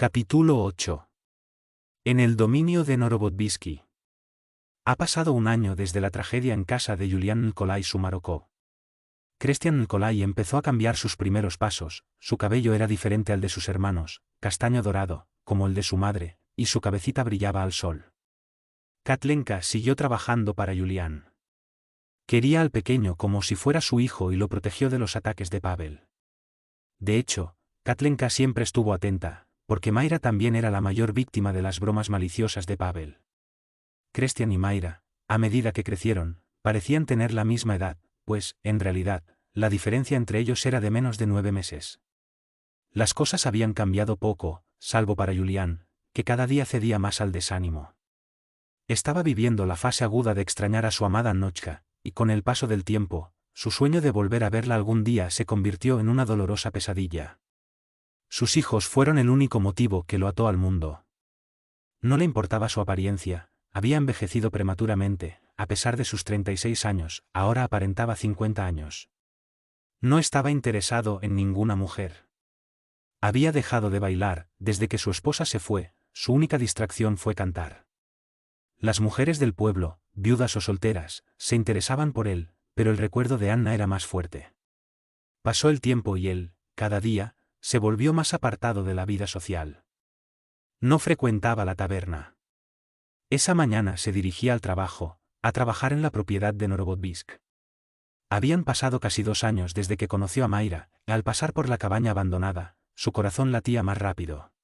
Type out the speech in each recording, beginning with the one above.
Capítulo 8. En el dominio de Norodobísky. Ha pasado un año desde la tragedia en casa de Yulian Nikolai Sumarokov. Christian Nikolai empezó a cambiar sus primeros pasos, su cabello era diferente al de sus hermanos, castaño dorado, como el de su madre, y su cabecita brillaba al sol. Katlenka siguió trabajando para Yulian. Quería al pequeño como si fuera su hijo y lo protegió de los ataques de Pavel. De hecho, Katlenka siempre estuvo atenta, porque Mayra también era la mayor víctima de las bromas maliciosas de Pavel. Christian y Mayra, a medida que crecieron, parecían tener la misma edad, pues, en realidad, la diferencia entre ellos era de menos de 9 meses. Las cosas habían cambiado poco, salvo para Yulian, que cada día cedía más al desánimo. Estaba viviendo la fase aguda de extrañar a su amada Nochka, y con el paso del tiempo, su sueño de volver a verla algún día se convirtió en una dolorosa pesadilla. Sus hijos fueron el único motivo que lo ató al mundo. No le importaba su apariencia, había envejecido prematuramente, a pesar de sus 36 años, ahora aparentaba 50 años. No estaba interesado en ninguna mujer. Había dejado de bailar, desde que su esposa se fue, su única distracción fue cantar. Las mujeres del pueblo, viudas o solteras, se interesaban por él, pero el recuerdo de Anna era más fuerte. Pasó el tiempo y él, cada día, se volvió más apartado de la vida social. No frecuentaba la taberna. Esa mañana se dirigía al trabajo, a trabajar en la propiedad de Norodobísky. Habían pasado casi 2 años desde que conoció a Mayra, y al pasar por la cabaña abandonada, su corazón latía más rápido.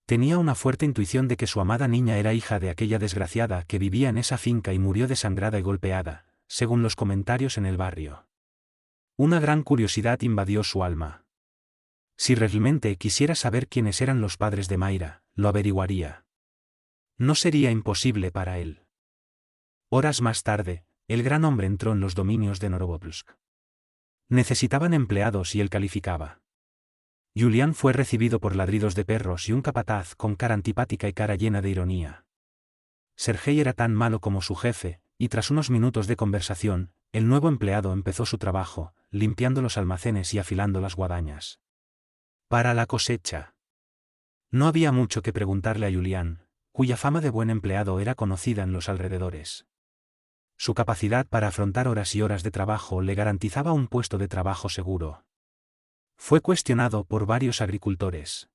Tenía una fuerte intuición de que su amada niña era hija de aquella desgraciada que vivía en esa finca y murió desangrada y golpeada, según los comentarios en el barrio. Una gran curiosidad invadió su alma. Si realmente quisiera saber quiénes eran los padres de Mayra, lo averiguaría. No sería imposible para él. Horas más tarde, el gran hombre entró en los dominios de Norodobísky. Necesitaban empleados y él calificaba. Yulian fue recibido por ladridos de perros y un capataz con cara antipática y cara llena de ironía. Sergei era tan malo como su jefe, y tras unos minutos de conversación, el nuevo empleado empezó su trabajo, limpiando los almacenes y afilando las guadañas. Para la cosecha. No había mucho que preguntarle a Yulian, cuya fama de buen empleado era conocida en los alrededores. Su capacidad para afrontar horas y horas de trabajo le garantizaba un puesto de trabajo seguro. Fue cuestionado por varios agricultores.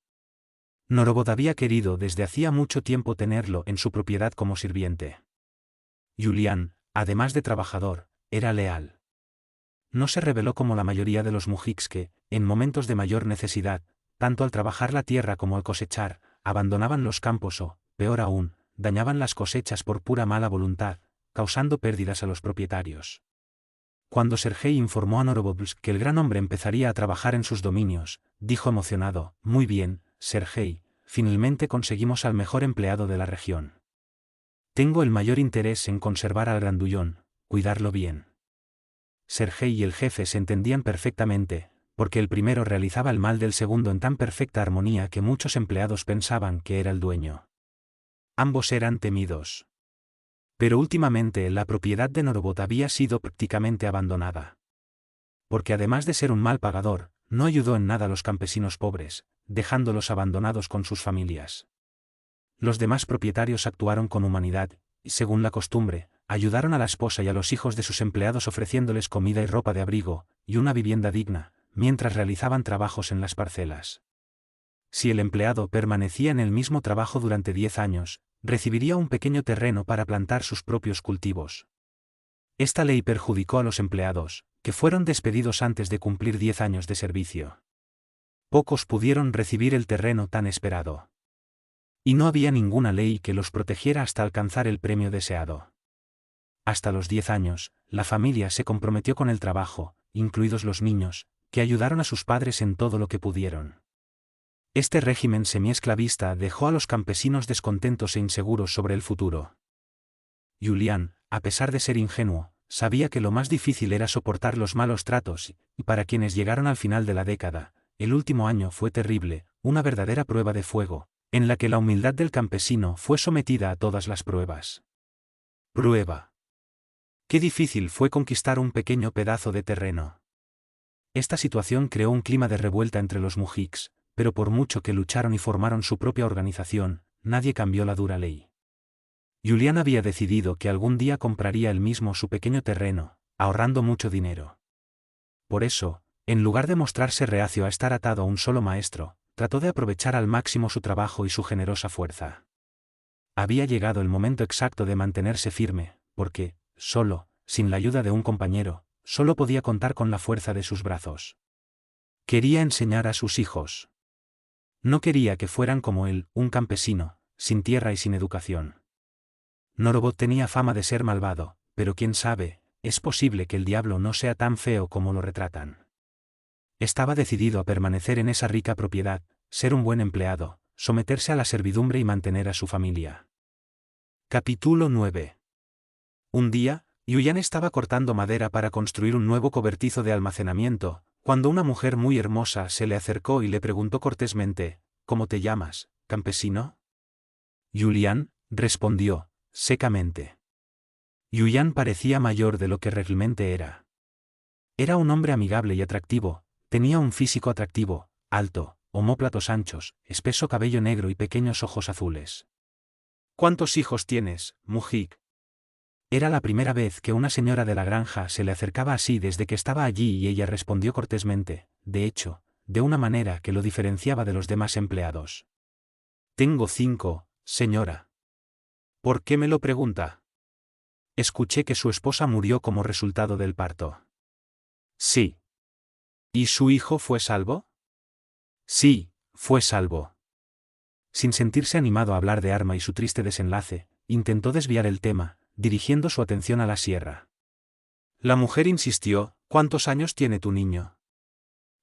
Norodobísky había querido desde hacía mucho tiempo tenerlo en su propiedad como sirviente. Yulian, además de trabajador, era leal. No se rebeló como la mayoría de los mujiks que, en momentos de mayor necesidad, tanto al trabajar la tierra como al cosechar, abandonaban los campos o, peor aún, dañaban las cosechas por pura mala voluntad, causando pérdidas a los propietarios. Cuando Sergei informó a Norodobísky que el gran hombre empezaría a trabajar en sus dominios, dijo emocionado: «Muy bien, Sergei, finalmente conseguimos al mejor empleado de la región. Tengo el mayor interés en conservar al grandullón, cuidarlo bien». Sergei y el jefe se entendían perfectamente, porque el primero realizaba el mal del segundo en tan perfecta armonía que muchos empleados pensaban que era el dueño. Ambos eran temidos. Pero últimamente la propiedad de Norodobísky había sido prácticamente abandonada. Porque además de ser un mal pagador, no ayudó en nada a los campesinos pobres, dejándolos abandonados con sus familias. Los demás propietarios actuaron con humanidad, y según la costumbre, ayudaron a la esposa y a los hijos de sus empleados ofreciéndoles comida y ropa de abrigo, y una vivienda digna, mientras realizaban trabajos en las parcelas. Si el empleado permanecía en el mismo trabajo durante 10 años, recibiría un pequeño terreno para plantar sus propios cultivos. Esta ley perjudicó a los empleados, que fueron despedidos antes de cumplir 10 años de servicio. Pocos pudieron recibir el terreno tan esperado. Y no había ninguna ley que los protegiera hasta alcanzar el premio deseado. Hasta los 10 años, la familia se comprometió con el trabajo, incluidos los niños, que ayudaron a sus padres en todo lo que pudieron. Este régimen semiesclavista dejó a los campesinos descontentos e inseguros sobre el futuro. Yulian, a pesar de ser ingenuo, sabía que lo más difícil era soportar los malos tratos, y para quienes llegaron al final de la década, el último año fue terrible, una verdadera prueba de fuego, en la que la humildad del campesino fue sometida a todas las pruebas. Prueba. Qué difícil fue conquistar un pequeño pedazo de terreno. Esta situación creó un clima de revuelta entre los mujiks, pero por mucho que lucharon y formaron su propia organización, nadie cambió la dura ley. Julián había decidido que algún día compraría él mismo su pequeño terreno, ahorrando mucho dinero. Por eso, en lugar de mostrarse reacio a estar atado a un solo maestro, trató de aprovechar al máximo su trabajo y su generosa fuerza. Había llegado el momento exacto de mantenerse firme, porque, solo, sin la ayuda de un compañero, solo podía contar con la fuerza de sus brazos. Quería enseñar a sus hijos. No quería que fueran como él, un campesino, sin tierra y sin educación. Norobot tenía fama de ser malvado, pero quién sabe, es posible que el diablo no sea tan feo como lo retratan. Estaba decidido a permanecer en esa rica propiedad, ser un buen empleado, someterse a la servidumbre y mantener a su familia. Capítulo 9. Un día, Julián estaba cortando madera para construir un nuevo cobertizo de almacenamiento, cuando una mujer muy hermosa se le acercó y le preguntó cortésmente, ¿cómo te llamas, campesino? Julián, respondió, secamente. Julián parecía mayor de lo que realmente era. Era un hombre amigable y atractivo, tenía un físico atractivo, alto, omóplatos anchos, espeso cabello negro y pequeños ojos azules. ¿Cuántos hijos tienes, Mujik? Era la primera vez que una señora de la granja se le acercaba así desde que estaba allí y ella respondió cortésmente, de hecho, de una manera que lo diferenciaba de los demás empleados. Tengo 5, señora. ¿Por qué me lo pregunta? Escuché que su esposa murió como resultado del parto. Sí. ¿Y su hijo fue salvo? Sí, fue salvo. Sin sentirse animado a hablar de Arma y su triste desenlace, intentó desviar el tema, dirigiendo su atención a la sierra. La mujer insistió, ¿cuántos años tiene tu niño?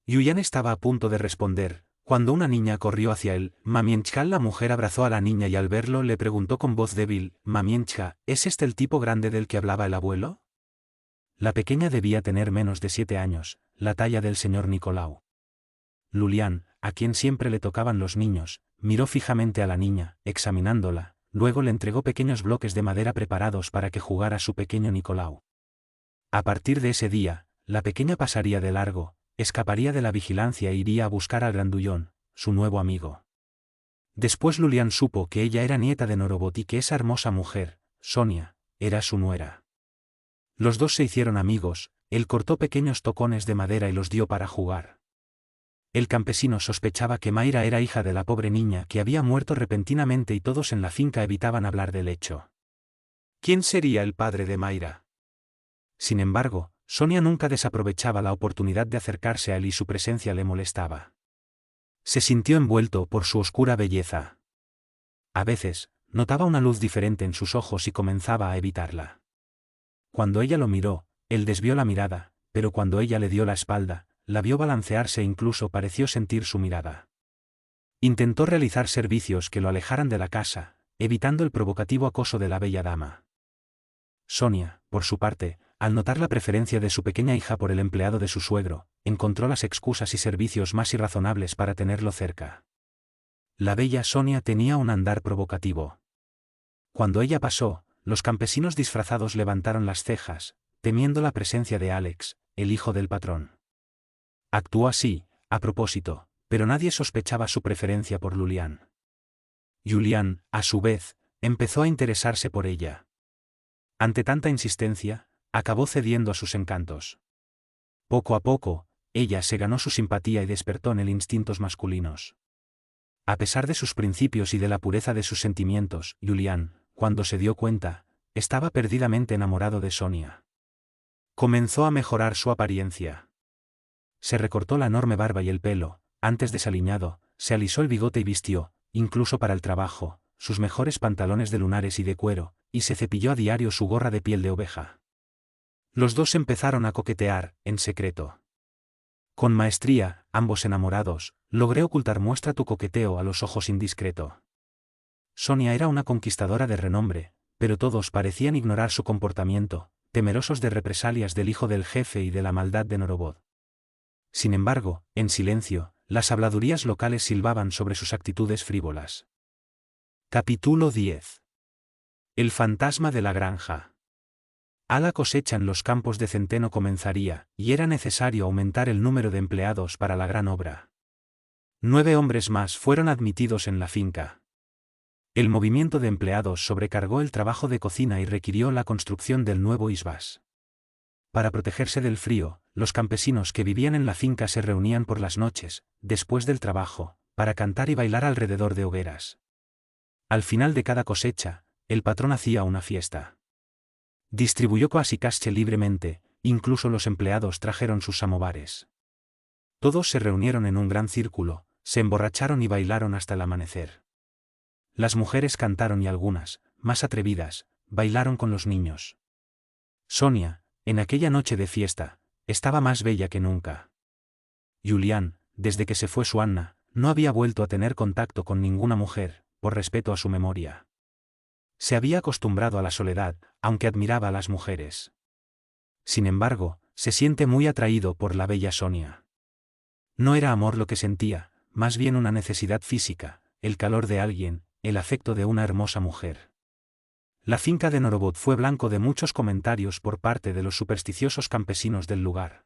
Julián estaba a punto de responder, cuando una niña corrió hacia él. Mamienchka. La mujer abrazó a la niña y al verlo le preguntó con voz débil, Mamienchka, ¿es este el tipo grande del que hablaba el abuelo? La pequeña debía tener menos de 7 años, la talla del señor Nicolau. Julián, a quien siempre le tocaban los niños, miró fijamente a la niña, examinándola, luego le entregó pequeños bloques de madera preparados para que jugara su pequeño Nicolau. A partir de ese día, la pequeña pasaría de largo, escaparía de la vigilancia e iría a buscar al grandullón, su nuevo amigo. Después Julián supo que ella era nieta de Norobot y que esa hermosa mujer, Sonia, era su nuera. Los dos se hicieron amigos, él cortó pequeños tocones de madera y los dio para jugar. El campesino sospechaba que Mayra era hija de la pobre niña que había muerto repentinamente y todos en la finca evitaban hablar del hecho. ¿Quién sería el padre de Mayra? Sin embargo, Sonia nunca desaprovechaba la oportunidad de acercarse a él y su presencia le molestaba. Se sintió envuelto por su oscura belleza. A veces, notaba una luz diferente en sus ojos y comenzaba a evitarla. Cuando ella lo miró, él desvió la mirada, pero cuando ella le dio la espalda, la vio balancearse e incluso pareció sentir su mirada. Intentó realizar servicios que lo alejaran de la casa, evitando el provocativo acoso de la bella dama. Sonia, por su parte, al notar la preferencia de su pequeña hija por el empleado de su suegro, encontró las excusas y servicios más irrazonables para tenerlo cerca. La bella Sonia tenía un andar provocativo. Cuando ella pasó, los campesinos disfrazados levantaron las cejas, temiendo la presencia de Alex, el hijo del patrón. Actuó así, a propósito, pero nadie sospechaba su preferencia por Julián. Julián, a su vez, empezó a interesarse por ella. Ante tanta insistencia, acabó cediendo a sus encantos. Poco a poco, ella se ganó su simpatía y despertó en él instintos masculinos. A pesar de sus principios y de la pureza de sus sentimientos, Julián, cuando se dio cuenta, estaba perdidamente enamorado de Sonia. Comenzó a mejorar su apariencia. Se recortó la enorme barba y el pelo, antes desaliñado, se alisó el bigote y vistió, incluso para el trabajo, sus mejores pantalones de lunares y de cuero, y se cepilló a diario su gorra de piel de oveja. Los dos empezaron a coquetear, en secreto. Con maestría, ambos enamorados, logré ocultar muestra tu coqueteo a los ojos indiscreto. Sonia era una conquistadora de renombre, pero todos parecían ignorar su comportamiento, temerosos de represalias del hijo del jefe y de la maldad de Norobot. Sin embargo, en silencio, las habladurías locales silbaban sobre sus actitudes frívolas. Capítulo 10. El fantasma de la granja. A la cosecha en los campos de centeno comenzaría, y era necesario aumentar el número de empleados para la gran obra. 9 hombres más fueron admitidos en la finca. El movimiento de empleados sobrecargó el trabajo de cocina y requirió la construcción del nuevo isbás. Para protegerse del frío, los campesinos que vivían en la finca se reunían por las noches, después del trabajo, para cantar y bailar alrededor de hogueras. Al final de cada cosecha, el patrón hacía una fiesta. Distribuyó kwasikaście libremente, incluso los empleados trajeron sus samovares. Todos se reunieron en un gran círculo, se emborracharon y bailaron hasta el amanecer. Las mujeres cantaron y algunas, más atrevidas, bailaron con los niños. Sonia, en aquella noche de fiesta, estaba más bella que nunca. Julián, desde que se fue su Anna, no había vuelto a tener contacto con ninguna mujer, por respeto a su memoria. Se había acostumbrado a la soledad, aunque admiraba a las mujeres. Sin embargo, se siente muy atraído por la bella Sonia. No era amor lo que sentía, más bien una necesidad física, el calor de alguien, el afecto de una hermosa mujer. La finca de Norovod fue blanco de muchos comentarios por parte de los supersticiosos campesinos del lugar.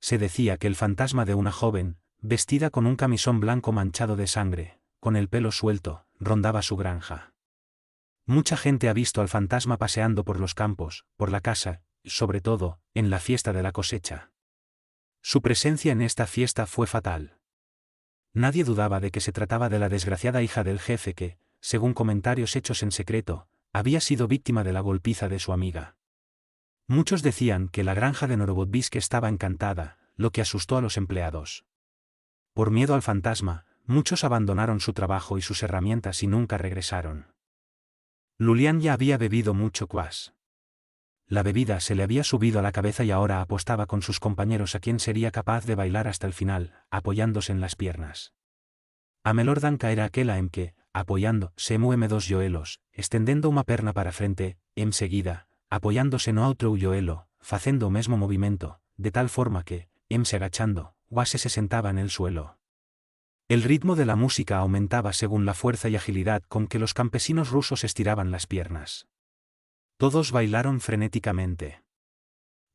Se decía que el fantasma de una joven, vestida con un camisón blanco manchado de sangre, con el pelo suelto, rondaba su granja. Mucha gente ha visto al fantasma paseando por los campos, por la casa, y sobre todo, en la fiesta de la cosecha. Su presencia en esta fiesta fue fatal. Nadie dudaba de que se trataba de la desgraciada hija del jefe que, según comentarios hechos en secreto, había sido víctima de la golpiza de su amiga. Muchos decían que la granja de Norovodvisk estaba encantada, lo que asustó a los empleados. Por miedo al fantasma, muchos abandonaron su trabajo y sus herramientas y nunca regresaron. Julián ya había bebido mucho kvass. La bebida se le había subido a la cabeza y ahora apostaba con sus compañeros a quién sería capaz de bailar hasta el final, apoyándose en las piernas. A melhor danca era aquela en que, apoyando, se mueve dos joelhos, estendendo una perna para frente, enseguida, apoyándose no outro joelho, facendo o mesmo movimento, de tal forma que, se agachando, quase se sentaba en el suelo. El ritmo de la música aumentaba según la fuerza y agilidad con que los campesinos rusos estiraban las piernas. Todos bailaron frenéticamente.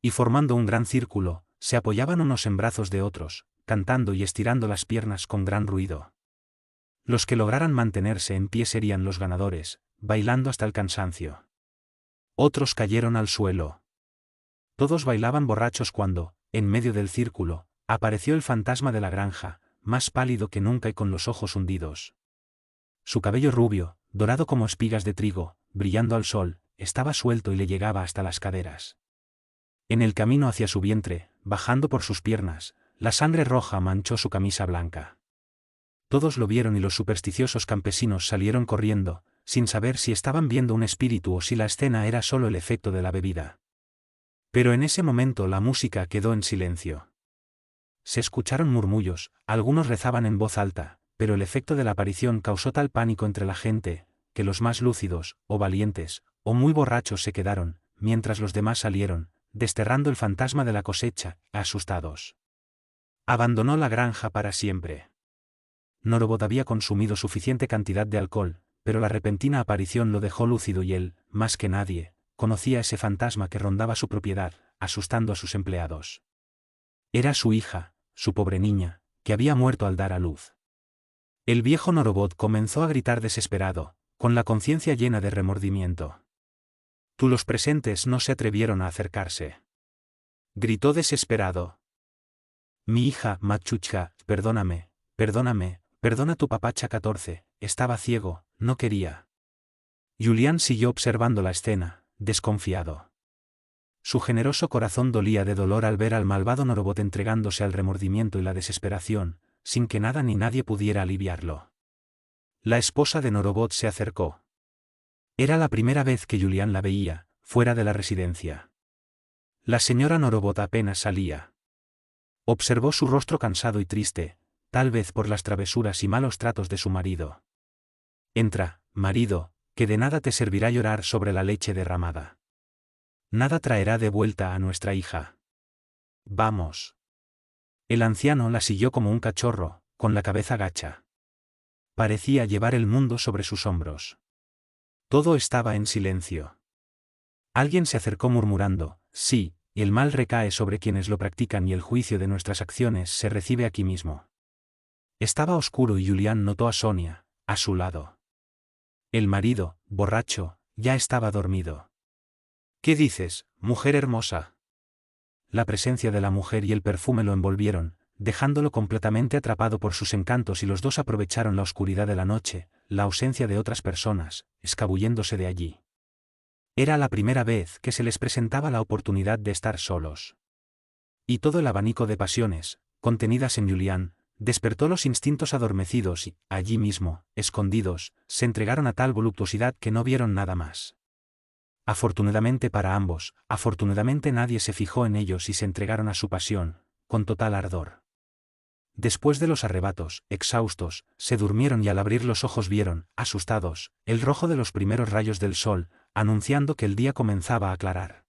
Y formando un gran círculo, se apoyaban unos en brazos de otros, cantando y estirando las piernas con gran ruido. Los que lograran mantenerse en pie serían los ganadores, bailando hasta el cansancio. Otros cayeron al suelo. Todos bailaban borrachos cuando, en medio del círculo, apareció el fantasma de la granja, más pálido que nunca y con los ojos hundidos. Su cabello rubio, dorado como espigas de trigo, brillando al sol, estaba suelto y le llegaba hasta las caderas. En el camino hacia su vientre, bajando por sus piernas, la sangre roja manchó su camisa blanca. Todos lo vieron y los supersticiosos campesinos salieron corriendo, sin saber si estaban viendo un espíritu o si la escena era solo el efecto de la bebida. Pero en ese momento la música quedó en silencio. Se escucharon murmullos, algunos rezaban en voz alta, pero el efecto de la aparición causó tal pánico entre la gente, que los más lúcidos, o valientes, o muy borrachos se quedaron, mientras los demás salieron, desterrando el fantasma de la cosecha, asustados. Abandonó la granja para siempre. Norovod había consumido suficiente cantidad de alcohol, pero la repentina aparición lo dejó lúcido y él, más que nadie, conocía ese fantasma que rondaba su propiedad, asustando a sus empleados. Era su hija, su pobre niña, que había muerto al dar a luz. El viejo Norovod comenzó a gritar desesperado, con la conciencia llena de remordimiento. Los presentes no se atrevieron a acercarse. Gritó desesperado. Mi hija, Machuchka, perdóname, perdóname, perdona tu papacha 14, estaba ciego, no quería. Julián siguió observando la escena, desconfiado. Su generoso corazón dolía de dolor al ver al malvado Norovod entregándose al remordimiento y la desesperación, sin que nada ni nadie pudiera aliviarlo. La esposa de Norovod se acercó. Era la primera vez que Julián la veía, fuera de la residencia. La señora Norovod apenas salía. Observó su rostro cansado y triste, tal vez por las travesuras y malos tratos de su marido. Entra, marido, que de nada te servirá llorar sobre la leche derramada. Nada traerá de vuelta a nuestra hija. Vamos. El anciano la siguió como un cachorro, con la cabeza gacha. Parecía llevar el mundo sobre sus hombros. Todo estaba en silencio. Alguien se acercó murmurando, sí, el mal recae sobre quienes lo practican y el juicio de nuestras acciones se recibe aquí mismo. Estaba oscuro y Julián notó a Sonia, a su lado. El marido, borracho, ya estaba dormido. ¿Qué dices, mujer hermosa? La presencia de la mujer y el perfume lo envolvieron, dejándolo completamente atrapado por sus encantos, y los dos aprovecharon la oscuridad de la noche, la ausencia de otras personas, escabulléndose de allí. Era la primera vez que se les presentaba la oportunidad de estar solos. Y todo el abanico de pasiones, contenidas en Julián, despertó los instintos adormecidos y, allí mismo, escondidos, se entregaron a tal voluptuosidad que no vieron nada más. Afortunadamente para ambos, afortunadamente nadie se fijó en ellos y se entregaron a su pasión, con total ardor. Después de los arrebatos, exhaustos, se durmieron y al abrir los ojos vieron, asustados, el rojo de los primeros rayos del sol, anunciando que el día comenzaba a aclarar.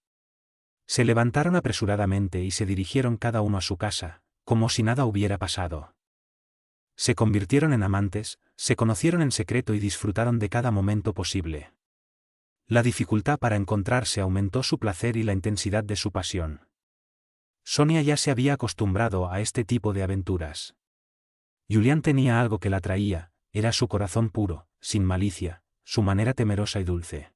Se levantaron apresuradamente y se dirigieron cada uno a su casa, como si nada hubiera pasado. Se convirtieron en amantes, se conocieron en secreto y disfrutaron de cada momento posible. La dificultad para encontrarse aumentó su placer y la intensidad de su pasión. Sonia ya se había acostumbrado a este tipo de aventuras. Julián tenía algo que la atraía, era su corazón puro, sin malicia, su manera temerosa y dulce.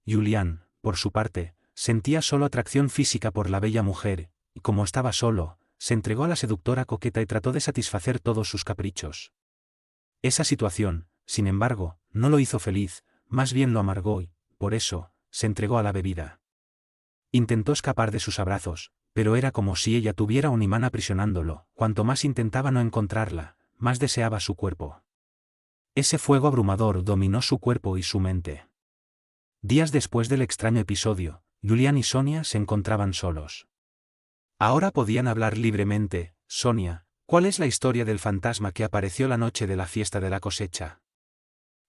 Julián, por su parte, sentía solo atracción física por la bella mujer, y como estaba solo, se entregó a la seductora coqueta y trató de satisfacer todos sus caprichos. Esa situación, sin embargo, no lo hizo feliz, más bien lo amargó y, por eso, se entregó a la bebida. Intentó escapar de sus abrazos, pero era como si ella tuviera un imán aprisionándolo. Cuanto más intentaba no encontrarla, más deseaba su cuerpo. Ese fuego abrumador dominó su cuerpo y su mente. Días después del extraño episodio, Julián y Sonia se encontraban solos. Ahora podían hablar libremente. Sonia, ¿cuál es la historia del fantasma que apareció la noche de la fiesta de la cosecha?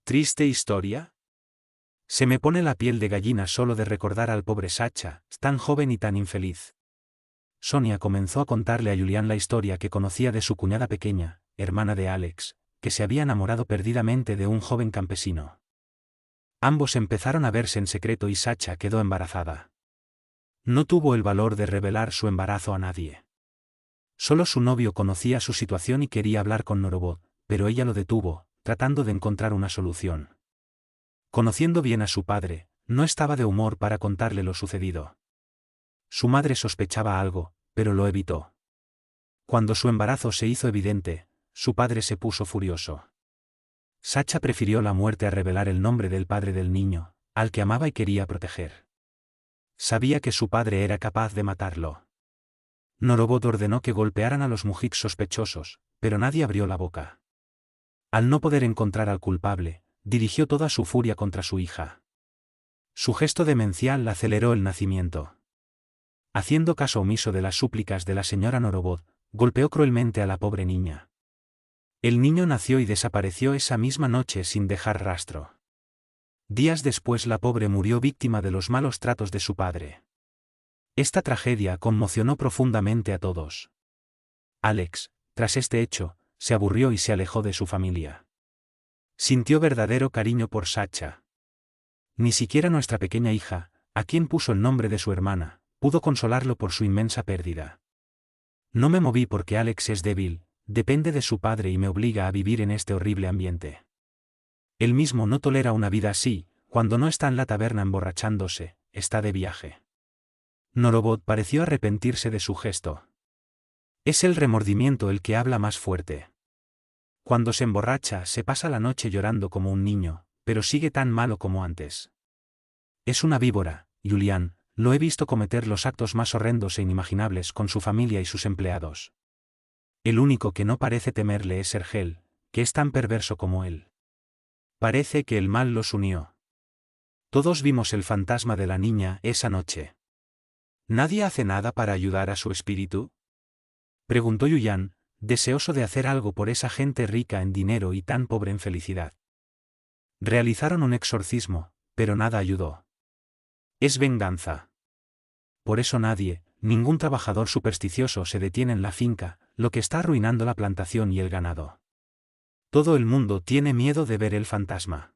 ¿Triste historia? Se me pone la piel de gallina solo de recordar al pobre Sacha, tan joven y tan infeliz. Sonia comenzó a contarle a Julián la historia que conocía de su cuñada pequeña, hermana de Alex, que se había enamorado perdidamente de un joven campesino. Ambos empezaron a verse en secreto y Sacha quedó embarazada. No tuvo el valor de revelar su embarazo a nadie. Solo su novio conocía su situación y quería hablar con Norbert, pero ella lo detuvo, tratando de encontrar una solución. Conociendo bien a su padre, no estaba de humor para contarle lo sucedido. Su madre sospechaba algo, pero lo evitó. Cuando su embarazo se hizo evidente, su padre se puso furioso. Sacha prefirió la muerte a revelar el nombre del padre del niño, al que amaba y quería proteger. Sabía que su padre era capaz de matarlo. Norbert ordenó que golpearan a los mujiks sospechosos, pero nadie abrió la boca. Al no poder encontrar al culpable, dirigió toda su furia contra su hija. Su gesto demencial aceleró el nacimiento. Haciendo caso omiso de las súplicas de la señora Norbert, golpeó cruelmente a la pobre niña. El niño nació y desapareció esa misma noche sin dejar rastro. Días después la pobre murió víctima de los malos tratos de su padre. Esta tragedia conmocionó profundamente a todos. Alex, tras este hecho, se aburrió y se alejó de su familia. Sintió verdadero cariño por Sacha. Ni siquiera nuestra pequeña hija, a quien puso el nombre de su hermana, pudo consolarlo por su inmensa pérdida. No me moví porque Alex es débil, depende de su padre y me obliga a vivir en este horrible ambiente. Él mismo no tolera una vida así, cuando no está en la taberna emborrachándose, está de viaje. Norbert pareció arrepentirse de su gesto. Es el remordimiento el que habla más fuerte. Cuando se emborracha se pasa la noche llorando como un niño, pero sigue tan malo como antes. Es una víbora, Julián, lo he visto cometer los actos más horrendos e inimaginables con su familia y sus empleados. El único que no parece temerle es Sergel, que es tan perverso como él. Parece que el mal los unió. Todos vimos el fantasma de la niña esa noche. ¿Nadie hace nada para ayudar a su espíritu? Preguntó Julián, deseoso de hacer algo por esa gente rica en dinero y tan pobre en felicidad. Realizaron un exorcismo, pero nada ayudó. Es venganza. Por eso nadie, ningún trabajador supersticioso se detiene en la finca, lo que está arruinando la plantación y el ganado. Todo el mundo tiene miedo de ver el fantasma.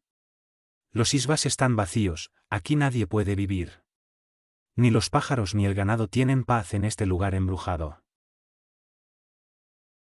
Los isbas están vacíos, aquí nadie puede vivir. Ni los pájaros ni el ganado tienen paz en este lugar embrujado.